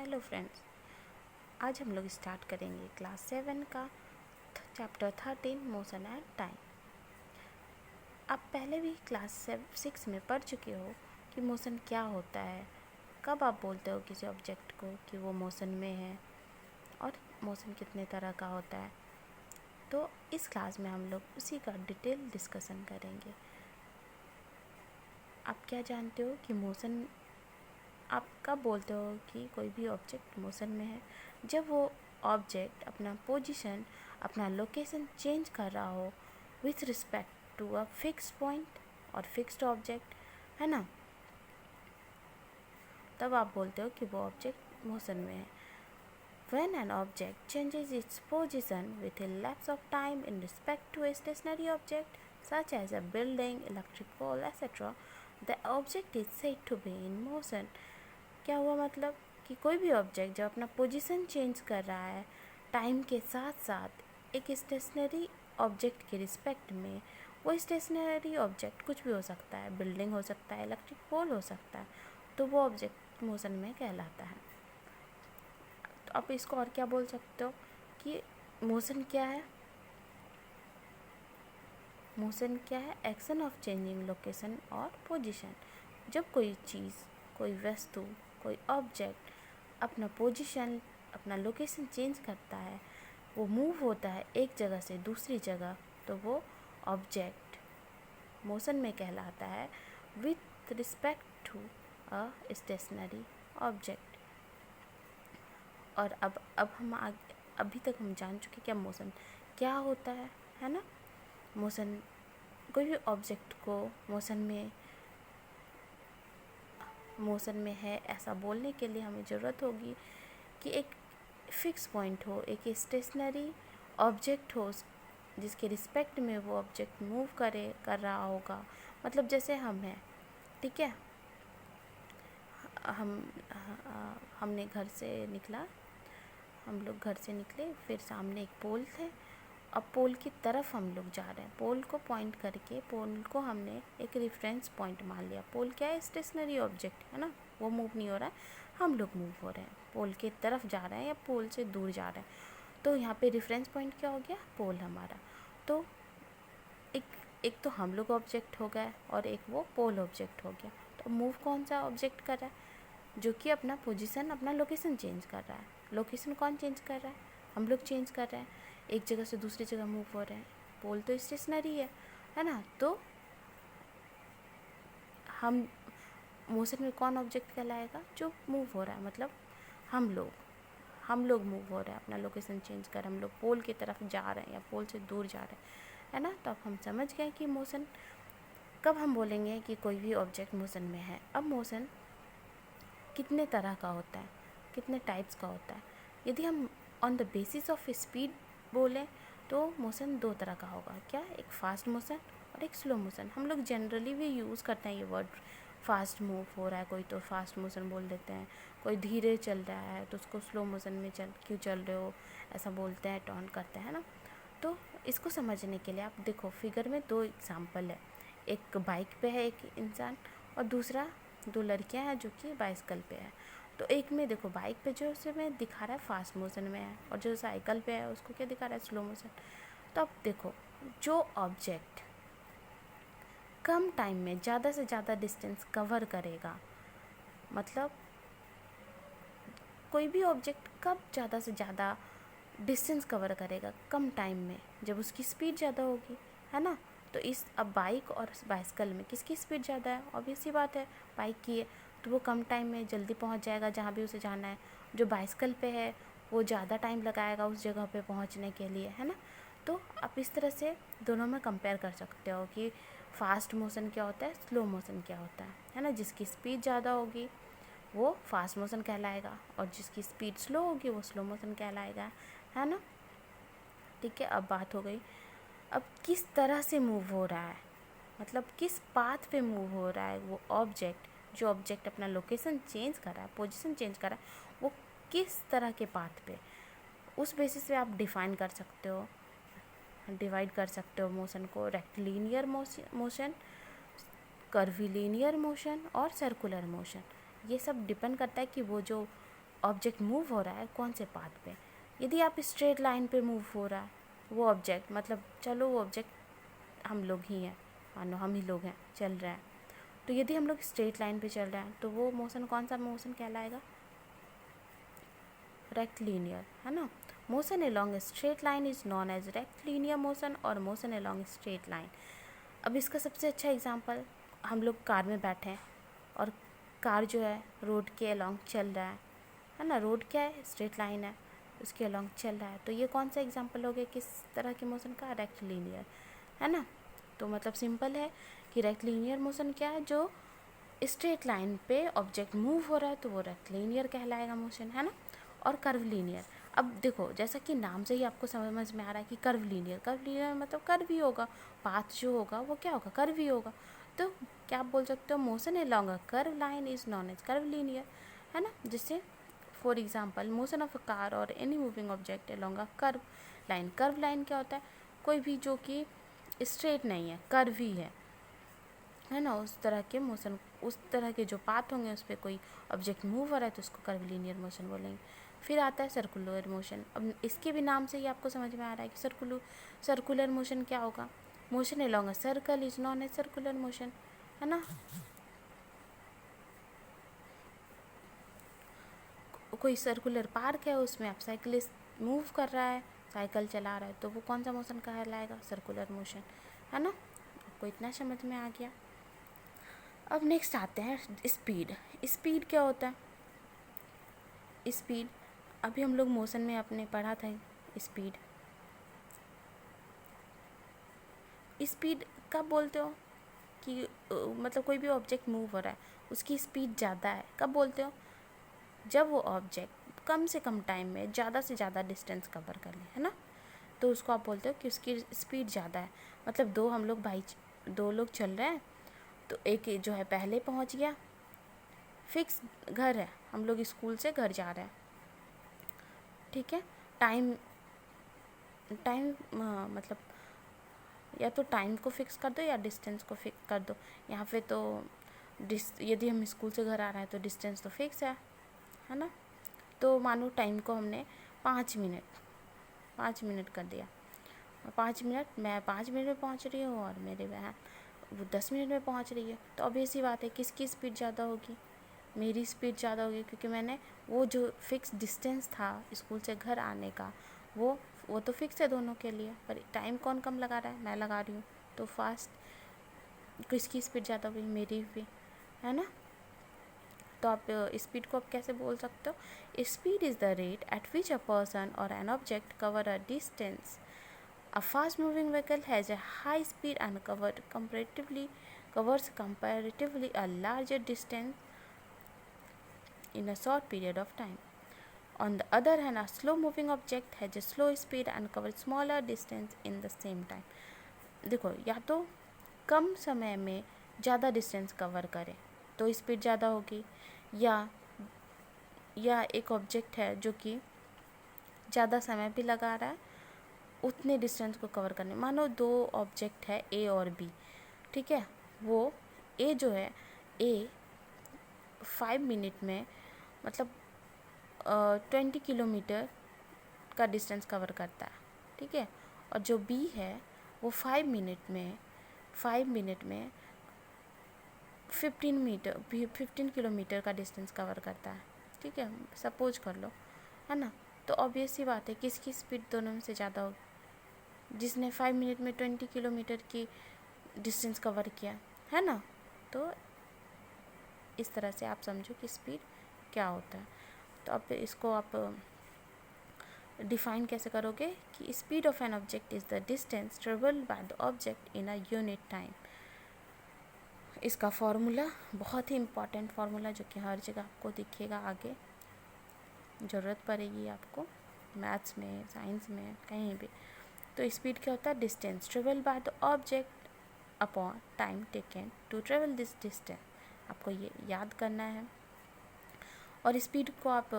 Hello friends, आज हम लोग स्टार्ट करेंगे क्लास 7 का चैप्टर 13 मोशन एंड टाइम। आप पहले भी क्लास 6 में पढ़ चुके हो कि मोशन क्या होता है, कब आप बोलते हो किसी ऑब्जेक्ट को कि वो मोशन में है और मोशन कितने तरह का होता है। तो इस क्लास में हम लोग उसी का डिटेल डिस्कशन करेंगे। आप क्या जानते हो कि मोशन, आप कब बोलते हो कि कोई भी ऑब्जेक्ट मोशन में है? जब वो ऑब्जेक्ट अपना पोजीशन, अपना लोकेशन चेंज कर रहा हो with respect to a fix point और फिक्स्ड ऑब्जेक्ट, है ना, तब आप बोलते हो कि वो ऑब्जेक्ट मोशन में है। When an object changes its position with a lapse of time in respect to a stationary object, such as a building, electric pole, etc., the object is said to be in motion. क्या हुआ मतलब कि कोई भी object जब अपना position change कर रहा है टाइम के साथ साथ एक स्टेशनरी ऑब्जेक्ट के रिस्पेक्ट में, वो स्टेशनरी ऑब्जेक्ट कुछ भी हो सकता है, बिल्डिंग हो सकता है, इलेक्ट्रिक पोल हो सकता है, तो वो ऑब्जेक्ट मोशन में कहलाता है। तो आप इसको और क्या बोल सकते हो कि मोशन क्या है? मोशन क्या है? एक्शन ऑफ चेंजिंग लोकेशन और पोजीशन। जब कोई चीज़, कोई वस्तु, कोई ऑब्जेक्ट अपना पोजीशन, अपना लोकेशन चेंज करता है, वो मूव होता है एक जगह से दूसरी जगह, तो वो ऑब्जेक्ट मोशन में कहलाता है with respect to a stationary object. और अब हम अभी तक हम जान चुके क्या मोशन क्या होता है ना। मोशन, कोई भी ऑब्जेक्ट को मोशन में है ऐसा बोलने के लिए हमें ज़रूरत होगी कि एक फिक्स पॉइंट हो, एक स्टेशनरी ऑब्जेक्ट हो जिसके रिस्पेक्ट में वो ऑब्जेक्ट मूव कर रहा होगा। मतलब जैसे हम हैं, ठीक है, हमने घर से निकला, हम लोग घर से निकले, फिर सामने एक पोल थे, अब पोल की तरफ हम लोग जा रहे हैं। पोल को पॉइंट करके पोल को हमने एक रेफरेंस पॉइंट मान लिया। पोल क्या है? स्टेशनरी ऑब्जेक्ट है ना, वो मूव नहीं हो रहा है, हम लोग मूव हो रहे हैं, पोल की तरफ जा रहे हैं या पोल से दूर जा रहे हैं। तो यहाँ पे रेफरेंस पॉइंट क्या हो गया? पोल हमारा। तो एक तो हम लोग ऑब्जेक्ट हो गए और एक वो पोल ऑब्जेक्ट हो गया। तो मूव कौन सा ऑब्जेक्ट कर रहा है? जो कि अपना पोजीशन, अपना लोकेशन चेंज कर रहा है। लोकेशन कौन चेंज कर रहा है? हम लोग चेंज कर रहे हैं, एक जगह से दूसरी जगह मूव हो रहे हैं। पोल तो स्टेशनरी है ना। तो हम मोशन में कौन ऑब्जेक्ट कहलाएगा? जो मूव हो रहा है, मतलब हम लोग मूव हो रहे हैं, अपना लोकेशन चेंज कर, हम लोग पोल की तरफ जा रहे हैं या पोल से दूर जा रहे हैं, है ना। तो अब हम समझ गए कि मोशन कब हम बोलेंगे कि कोई भी ऑब्जेक्ट मोशन में है। अब मोशन कितने तरह का होता है, कितने टाइप्स का होता है? यदि हम on the basis of speed बोलें तो मोशन दो तरह का होगा। क्या? एक फास्ट मोशन और एक स्लो मोशन। हम लोग जनरली भी यूज़ करते हैं ये वर्ड, फास्ट मूव हो रहा है कोई तो फास्ट मोशन बोल देते हैं, कोई धीरे चल रहा है तो उसको स्लो मोशन में क्यों चल रहे हो ऐसा बोलते हैं, टॉन्ट करते हैं ना। तो इसको समझने के लिए आप देखो, फिगर में दो एग्जाम्पल है, एक बाइक पे है एक इंसान और दूसरा दो लड़कियां हैं जो कि बाइसिकल पे है। तो एक में देखो, बाइक पे जो उसे में दिखा रहा है फास्ट मोशन में है और जो साइकिल पे है उसको क्या दिखा रहा है? Slow motion. तो अब देखो, जो ऑब्जेक्ट कम टाइम में ज़्यादा से ज़्यादा डिस्टेंस कवर करेगा, मतलब कोई भी ऑब्जेक्ट कब ज़्यादा से ज़्यादा डिस्टेंस कवर करेगा? कम टाइम में, जब उसकी स्पीड ज़्यादा होगी, है ना। तो अब बाइक और बाइसिकल में किसकी स्पीड ज़्यादा है? ऑब्वियस सी बात है, बाइक की है। तो वो कम टाइम में जल्दी पहुंच जाएगा जहाँ भी उसे जाना है। जो बाइसिकल पे है वो ज़्यादा टाइम लगाएगा उस जगह पे पहुंचने के लिए, है ना। तो आप इस तरह से दोनों में कंपेयर कर सकते हो कि फास्ट मोशन क्या होता है, स्लो मोशन क्या होता है ना। जिसकी स्पीड ज़्यादा होगी वो फास्ट मोशन कहलाएगा और जिसकी स्पीड स्लो होगी वो स्लो मोशन कहलाएगा, है ना। ठीक है, अब बात हो गई अब किस तरह से मूव हो रहा है, मतलब किस पाथ पे मूव हो रहा है वो ऑब्जेक्ट। जो ऑब्जेक्ट अपना लोकेशन चेंज कर रहा है, पोजीशन चेंज कर रहा है, वो किस तरह के पाथ पे, उस बेसिस पे आप डिफाइन कर सकते हो, डिवाइड कर सकते हो मोशन को। रेक्टिलिनियर मोशन, कर्विलिनियर मोशन और सर्कुलर मोशन। ये सब डिपेंड करता है कि वो जो ऑब्जेक्ट मूव हो रहा है कौन से पाथ पे। यदि आप स्ट्रेट लाइन पे मूव हो रहा है वो ऑब्जेक्ट, मतलब चलो वो ऑब्जेक्ट हम लोग ही हैं, मानो हम ही लोग हैं, चल रहे हैं, तो यदि हम लोग स्ट्रेट लाइन पे चल रहे हैं तो वो मोशन कौन सा मोशन कहलाएगा, रेक्टिलिनियर, है ना। Motion along straight line is known as rectilinear motion और मोशन अलोंग स्ट्रेट लाइन। अब इसका सबसे अच्छा एग्जांपल, हम लोग कार में बैठे हैं और कार जो है रोड के अलोंग चल रहा है ना। रोड क्या है, स्ट्रेट लाइन है, उसके अलोंग चल रहा है, तो ये कौन सा एग्जांपल हो गया किस तरह के मोशन का, रेक्टिलिनियर, है ना। तो मतलब सिंपल है कि रेक्टिलिनियर मोशन क्या है, जो स्ट्रेट लाइन पे ऑब्जेक्ट मूव हो रहा है तो वो रेक्टिलिनियर कहलाएगा मोशन, है ना। और कर्वलिनियर, अब देखो जैसा कि नाम से ही आपको समझ में आ रहा है कि कर्वलिनियर मतलब कर्व ही होगा, पाथ जो होगा वो क्या होगा, कर्व ही होगा। तो क्या आप बोल सकते हो, motion along a curve line is known as curvilinear, है ना। जिससे for example motion of a car or any moving object along a curve line. Curve line क्या होता है, कोई भी जो कि स्ट्रेट नहीं है, कर्व ही है ना, उस तरह के मोशन, उस तरह के जो पाथ होंगे उस पर कोई ऑब्जेक्ट मूव हो रहा है तो उसको कर्वलिनियर मोशन बोलेंगे। फिर आता है सर्कुलर मोशन। अब इसके भी नाम से ही आपको समझ में आ रहा है कि सर्कुलर मोशन क्या होगा, motion along a circle is known as circular motion, है ना। कोई सर्कुलर पार्क है, उसमें आप साइकिलिस्ट मूव कर रहा है, साइकिल चला रहा है, तो वो कौन सा मोशन कहलाएगा, सर्कुलर मोशन, है ना। आपको इतना समझ में आ गया। अब नेक्स्ट आते हैं स्पीड। स्पीड क्या होता है, स्पीड अभी हम लोग मोशन में अपने पढ़ा था। स्पीड स्पीड कब बोलते हो कि मतलब कोई भी ऑब्जेक्ट मूव हो रहा है उसकी स्पीड ज़्यादा है, कब बोलते हो, जब वो ऑब्जेक्ट कम से कम टाइम में ज़्यादा से ज़्यादा डिस्टेंस कवर कर ले, है ना। तो उसको आप बोलते हो कि उसकी स्पीड ज़्यादा है। मतलब दो लोग चल रहे हैं, तो एक जो है पहले पहुंच गया, फिक्स घर है, हम लोग स्कूल से घर जा रहे हैं, ठीक है। टाइम टाइम मतलब या तो टाइम को फिक्स कर दो या डिस्टेंस को फिक्स कर दो। यहाँ पे तो यदि हम स्कूल से घर आ रहे हैं तो डिस्टेंस तो फिक्स है ना। तो मानो टाइम को हमने 5 मिनट कर दिया, 5 मिनट, मैं 5 मिनट में पहुँच रही हूँ और मेरे बहन वो 10 मिनट में पहुँच रही है, तो ऑब्वियस सी बात है किसकी स्पीड ज़्यादा होगी, मेरी स्पीड ज़्यादा होगी, क्योंकि मैंने वो जो फिक्स डिस्टेंस था स्कूल से घर आने का वो तो फिक्स है दोनों के लिए, पर टाइम कौन कम लगा रहा है, मैं लगा रही हूँ, तो फास्ट किसकी स्पीड ज़्यादा हुई, मेरी भी, है ना। तो आप स्पीड को आप कैसे बोल सकते हो, speed is the rate at which a person or an object cover a distance. A fast moving vehicle has a high speed and covers comparatively a larger distance in a short period of time. On the other hand, a slow moving object has a slow speed and covers smaller distance in the same time. देखो, या तो कम समय में ज़्यादा distance cover करे तो speed ज़्यादा होगी, या एक ऑब्जेक्ट है जो कि ज़्यादा समय भी लगा रहा है उतने डिस्टेंस को कवर करने। मानो दो ऑब्जेक्ट है ए और बी, ठीक है। वो ए जो है, ए 5 मिनट में मतलब 20 किलोमीटर का डिस्टेंस कवर करता है, ठीक है। और जो बी है वो 5 मिनट में 15 किलोमीटर का डिस्टेंस कवर करता है, ठीक है, सपोज कर लो, है ना। तो ऑब्वियस सी बात है किसकी स्पीड दोनों में से ज़्यादा होगी, जिसने 5 मिनट में 20 किलोमीटर की डिस्टेंस कवर किया, है ना। तो इस तरह से आप समझो कि स्पीड क्या होता है। तो अब इसको आप डिफाइन कैसे करोगे कि speed of an object is the distance travelled by the object in a unit time. इसका फॉर्मूला बहुत ही इम्पॉर्टेंट फार्मूला, जो कि हर जगह आपको दिखेगा, आगे ज़रूरत पड़ेगी आपको, मैथ्स में, साइंस में, कहीं भी। तो स्पीड क्या होता है, distance travel by the object upon time taken to travel this distance. आपको ये याद करना है। और स्पीड को आप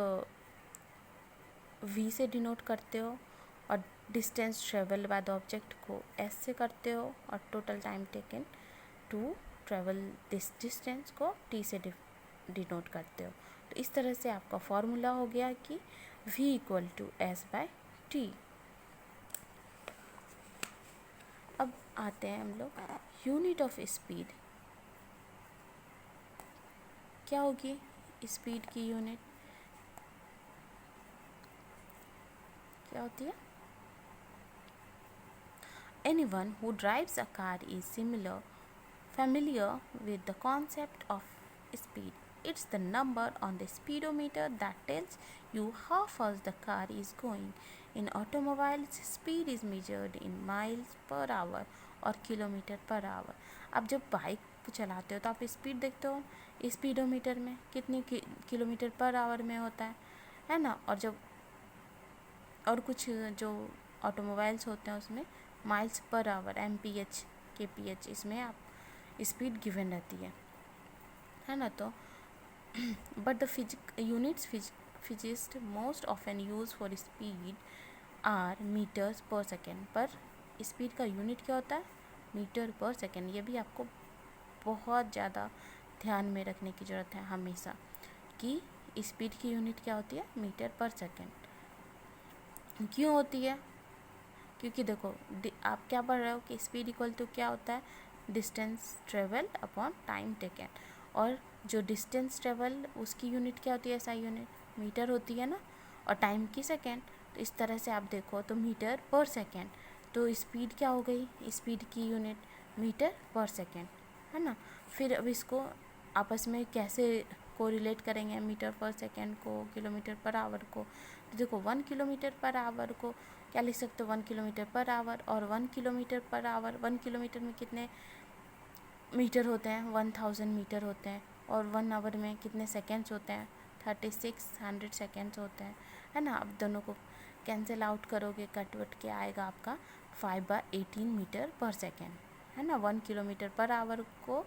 v से डिनोट करते हो, और distance travel by the object को s से करते हो, और total time taken to travel this distance को t से डिनोट करते हो। तो इस तरह से आपका फॉर्मूला हो गया कि v इक्वल टू s/t। अब आते हैं हम लोग यूनिट ऑफ स्पीड। क्या होगी स्पीड की यूनिट, क्या होती है? Anyone who drives a car is familiar with the concept of speed. It's the number on the speedometer that tells you how fast the car is going. In automobiles, speed is measured in miles per hour और kilometre per hour. अब जब bike चलाते हो तो आप speed देखते हो speedometer में कितनी किलोमीटर पर आवर में होता है ना। और जब और कुछ जो ऑटोमोबाइल्स होते हैं उसमें miles per hour MPH KPH इसमें आप स्पीड गिवन रहती है ना। तो but the units physicist most often use for speed are metres per second. पर स्पीड का यूनिट क्या होता है? मीटर पर सेकेंड। ये भी आपको बहुत ज़्यादा ध्यान में रखने की ज़रूरत है हमेशा कि स्पीड की यूनिट क्या होती है? मीटर पर सेकेंड। क्यों होती है? क्योंकि देखो आप क्या पढ़ रहे हो कि स्पीड इक्वल टू क्या होता है? Distance travel upon time taken. और जो डिस्टेंस ट्रेवल उसकी यूनिट क्या होती है? SI यूनिट मीटर होती है ना, और टाइम की सेकेंड। तो इस तरह से आप देखो तो मीटर पर सेकेंड। तो स्पीड क्या हो गई? स्पीड की यूनिट मीटर पर सेकेंड, है ना। फिर अब इसको आपस में कैसे कोरिलेट करेंगे मीटर पर सेकेंड को किलोमीटर पर आवर को? तो देखो 1 किलोमीटर पर आवर को क्या लिख सकते हो? 1 किलोमीटर पर आवर। और 1 किलोमीटर पर आवर 1 किलोमीटर में कितने मीटर होते हैं? 1000 मीटर होते हैं। और 1 आवर में कितने सेकेंड्स होते हैं? 3600 सेकेंड्स होते हैं, है ना। अब दोनों को कैंसिल आउट करोगे, कट वट के आएगा आपका 5/18 मीटर पर सेकेंड, है ना। 1 किलोमीटर पर आवर को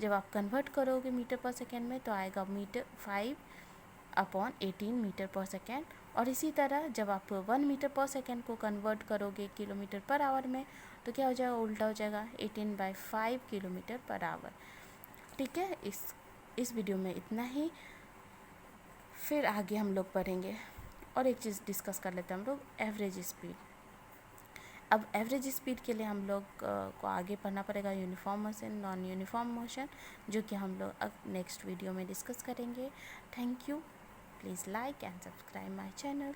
जब आप कन्वर्ट करोगे मीटर पर सेकेंड में तो आएगा 5/18 मीटर पर सेकेंड। और इसी तरह जब आप 1 मीटर पर सेकेंड को कन्वर्ट करोगे किलोमीटर पर आवर में तो क्या हो जाएगा? उल्टा हो जाएगा 18/5 किलोमीटर पर आवर। ठीक है, इस वीडियो में इतना ही। फिर आगे हम लोग पढ़ेंगे और एक चीज़ डिस्कस कर लेते हैं हम लोग, एवरेज स्पीड। अब एवरेज स्पीड के लिए हम लोग को आगे पढ़ना पड़ेगा uniform motion, non uniform motion, जो कि हम लोग अब नेक्स्ट वीडियो में डिस्कस करेंगे। Thank you. Please like and subscribe my channel.